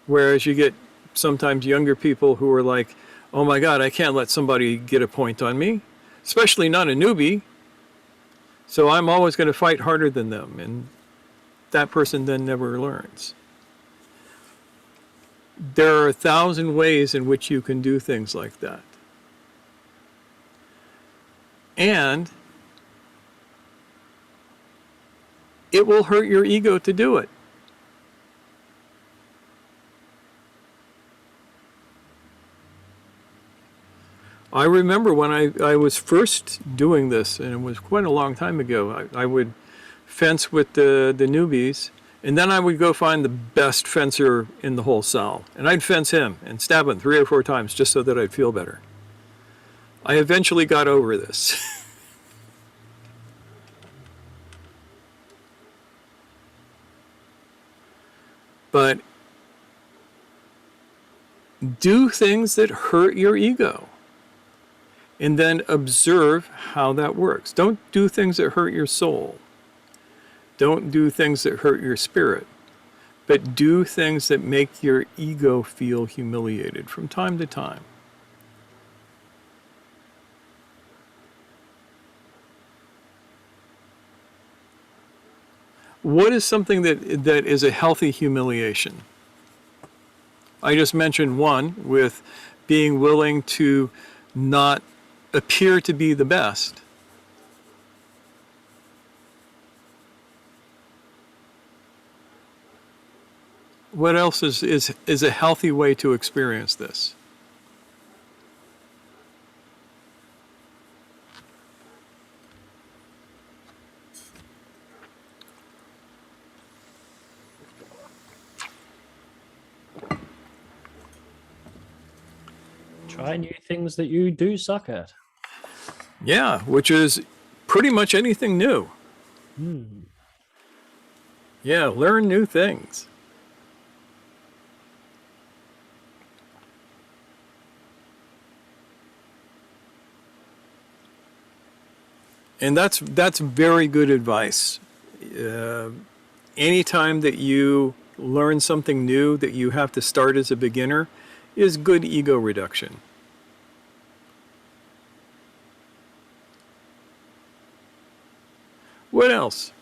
[SPEAKER 1] Whereas you get sometimes younger people who are like, oh my God, I can't let somebody get a point on me, especially not a newbie. So I'm always going to fight harder than them. And that person then never learns. There are 1,000 ways in which you can do things like that. And it will hurt your ego to do it. I remember when I was first doing this, and it was quite a long time ago, I would fence with the newbies, and then I would go find the best fencer in the whole cell, and I'd fence him and stab him 3 or 4 times just so that I'd feel better. I eventually got over this. But do things that hurt your ego. And then observe how that works. Don't do things that hurt your soul. Don't do things that hurt your spirit. But do things that make your ego feel humiliated from time to time. What is something that is a healthy humiliation? I just mentioned one with being willing to not appear to be the best. What else is a healthy way to experience this?
[SPEAKER 2] Try new things that you do suck at.
[SPEAKER 1] Yeah, which is pretty much anything new.
[SPEAKER 2] Hmm.
[SPEAKER 1] Yeah, learn new things. And that's very good advice. Anytime that you learn something new that you have to start as a beginner is good ego reduction. What else?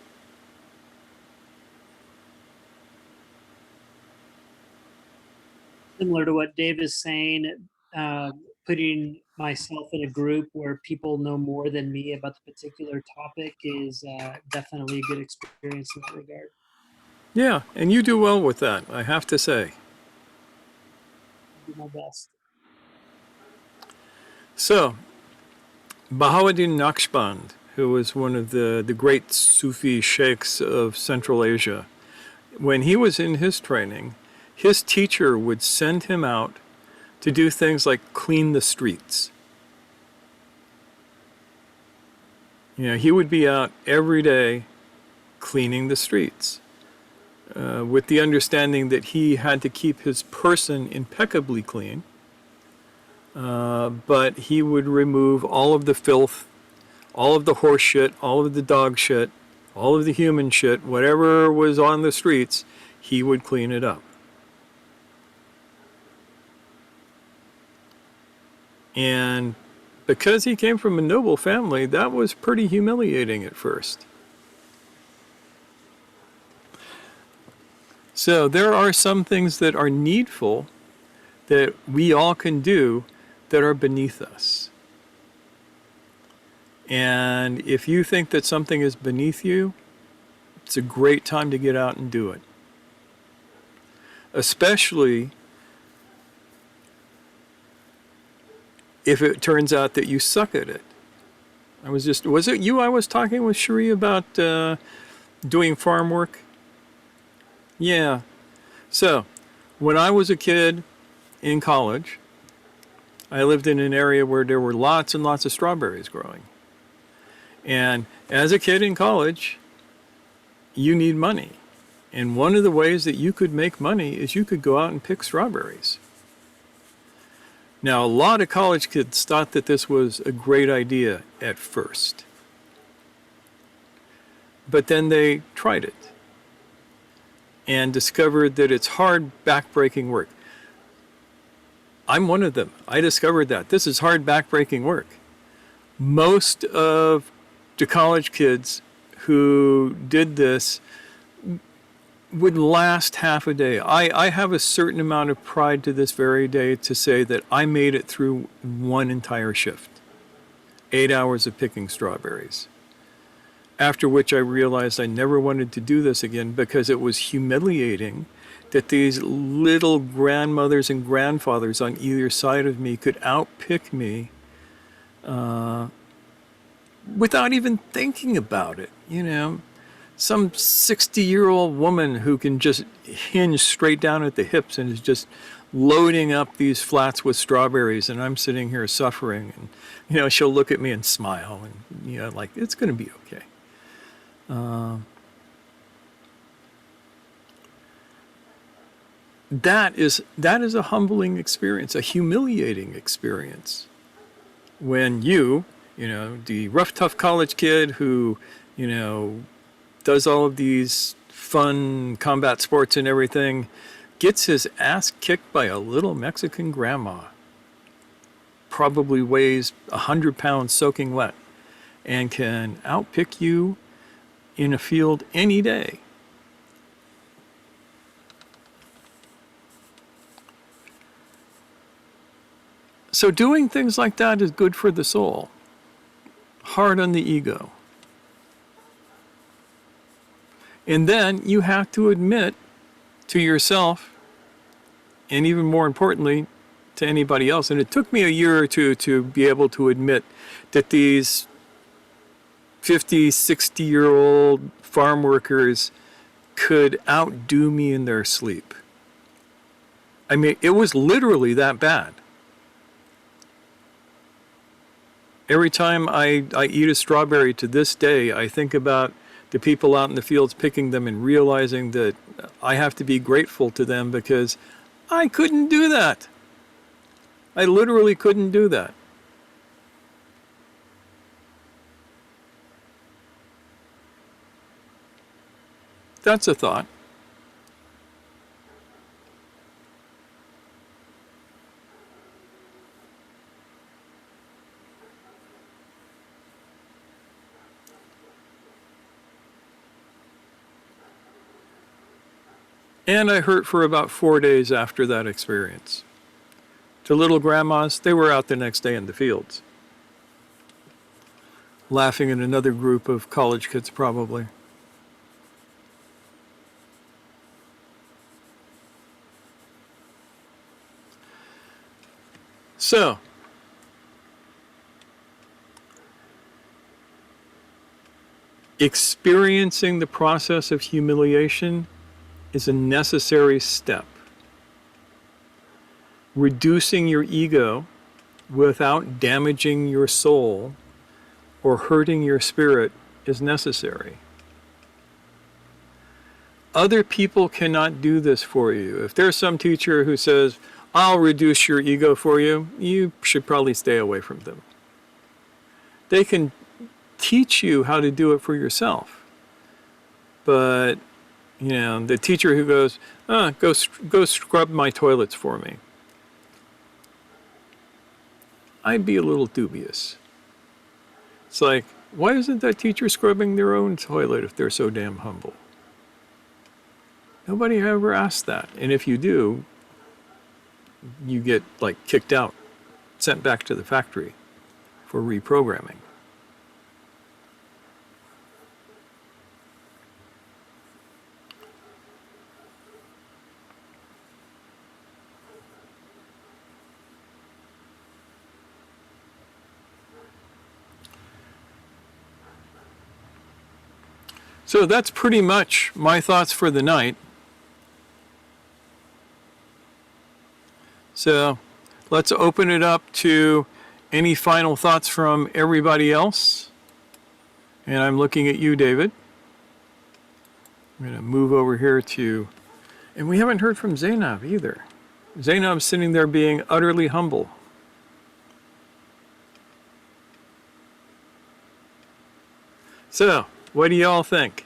[SPEAKER 5] Similar to what Dave is saying, putting myself in a group where people know more than me about the particular topic is definitely a good experience in that regard.
[SPEAKER 1] Yeah, and you do well with that, I have to say.
[SPEAKER 5] Do my best.
[SPEAKER 1] So, Bahauddin Naqshband, who was one of the great Sufi sheikhs of Central Asia, when he was in his training, his teacher would send him out to do things like clean the streets. You know, he would be out every day cleaning the streets, with the understanding that he had to keep his person impeccably clean, but he would remove all of the filth, all of the horse shit, all of the dog shit, all of the human shit, whatever was on the streets, he would clean it up. And because he came from a noble family, that was pretty humiliating at first. So there are some things that are needful that we all can do that are beneath us. And if you think that something is beneath you, it's a great time to get out and do it. Especially if it turns out that you suck at it. Was it you I was talking with, Cherie, about doing farm work? Yeah. So, when I was a kid in college, I lived in an area where there were lots and lots of strawberries growing. And as a kid in college, you need money. And one of the ways that you could make money is you could go out and pick strawberries. Now, a lot of college kids thought that this was a great idea at first. But then they tried it and discovered that it's hard, backbreaking work. I'm one of them. I discovered that. This is hard, backbreaking work. Most of the college kids who did this would last half a day. I have a certain amount of pride to this very day to say that I made it through one entire shift. 8 hours of picking strawberries. After which I realized I never wanted to do this again because it was humiliating that these little grandmothers and grandfathers on either side of me could outpick me without even thinking about it, you know. Some 60-year-old woman who can just hinge straight down at the hips and is just loading up these flats with strawberries, and I'm sitting here suffering, and you know, she'll look at me and smile, and you know, like, it's going to be okay. That is a humbling experience, a humiliating experience. When you know, the rough, tough college kid who, you know, does all of these fun combat sports and everything, gets his ass kicked by a little Mexican grandma, probably weighs 100 pounds soaking wet, and can outpick you in a field any day. So doing things like that is good for the soul, hard on the ego. And then you have to admit to yourself, and even more importantly, to anybody else. And it took me a year or two to be able to admit that these 50, 60-year-old farm workers could outdo me in their sleep. I mean, it was literally that bad. Every time I eat a strawberry to this day, I think about the people out in the fields picking them and realizing that I have to be grateful to them because I couldn't do that. I literally couldn't do that. That's a thought. And I hurt for about 4 days after that experience. The little grandmas, they were out the next day in the fields, laughing at another group of college kids probably. So, experiencing the process of humiliation is a necessary step. Reducing your ego without damaging your soul or hurting your spirit is necessary. Other people cannot do this for you. If there's some teacher who says, I'll reduce your ego for you, you should probably stay away from them. They can teach you how to do it for yourself. But, the teacher who goes, go scrub my toilets for me, I'd be a little dubious. It's like, why isn't that teacher scrubbing their own toilet if they're so damn humble? Nobody ever asked that. And if you do, you get kicked out, sent back to the factory for reprogramming. So that's pretty much my thoughts for the night. So let's open it up to any final thoughts from everybody else. And I'm looking at you, David. I'm going to move over here to, and we haven't heard from Zainab either. Zainab's sitting there being utterly humble. So, what do y'all think?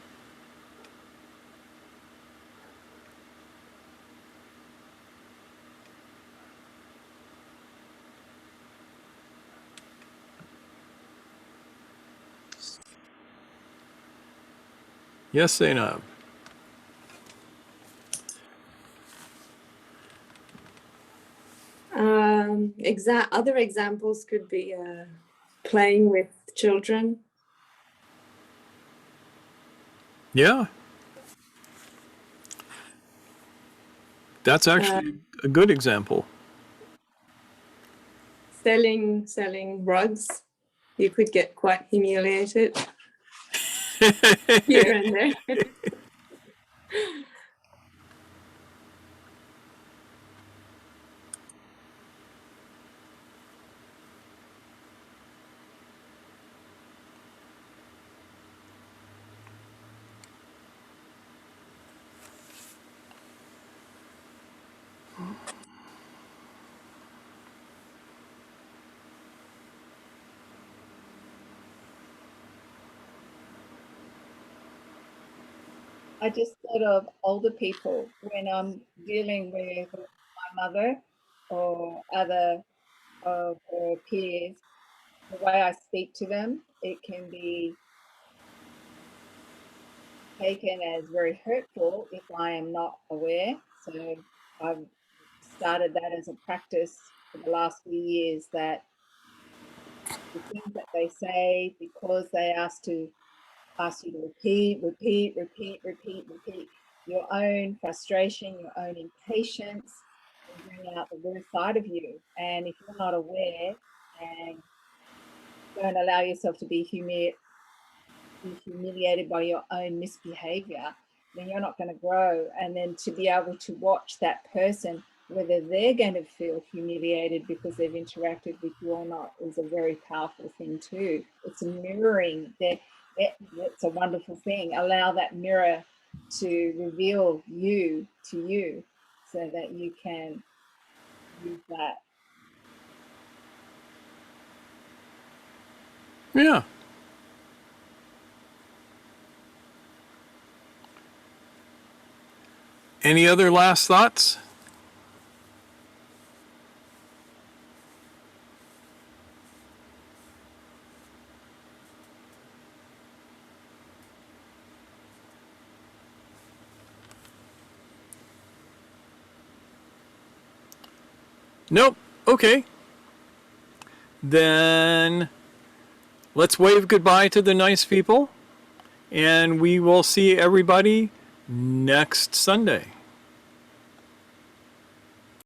[SPEAKER 1] Yes, Zainab.
[SPEAKER 6] Other examples could be playing with children.
[SPEAKER 1] Yeah. That's actually a good example.
[SPEAKER 6] Selling rugs. You could get quite humiliated here and there.
[SPEAKER 4] I just thought of older people when I'm dealing with my mother or other of her peers. The way I speak to them, it can be taken as very hurtful if I am not aware. So I've started that as a practice for the last few years, that the things that they say, because they ask you to repeat, your own frustration, your own impatience, and bring out the worst side of you. And if you're not aware and don't allow yourself to be humiliated by your own misbehavior, then you're not going to grow. And then to be able to watch that person, whether they're going to feel humiliated because they've interacted with you or not, is a very powerful thing too. It's mirroring. It's a wonderful thing. Allow that mirror to reveal you to you so that you can use that.
[SPEAKER 1] Yeah. Any other last thoughts? Nope. Okay. Then let's wave goodbye to the nice people, and we will see everybody next Sunday.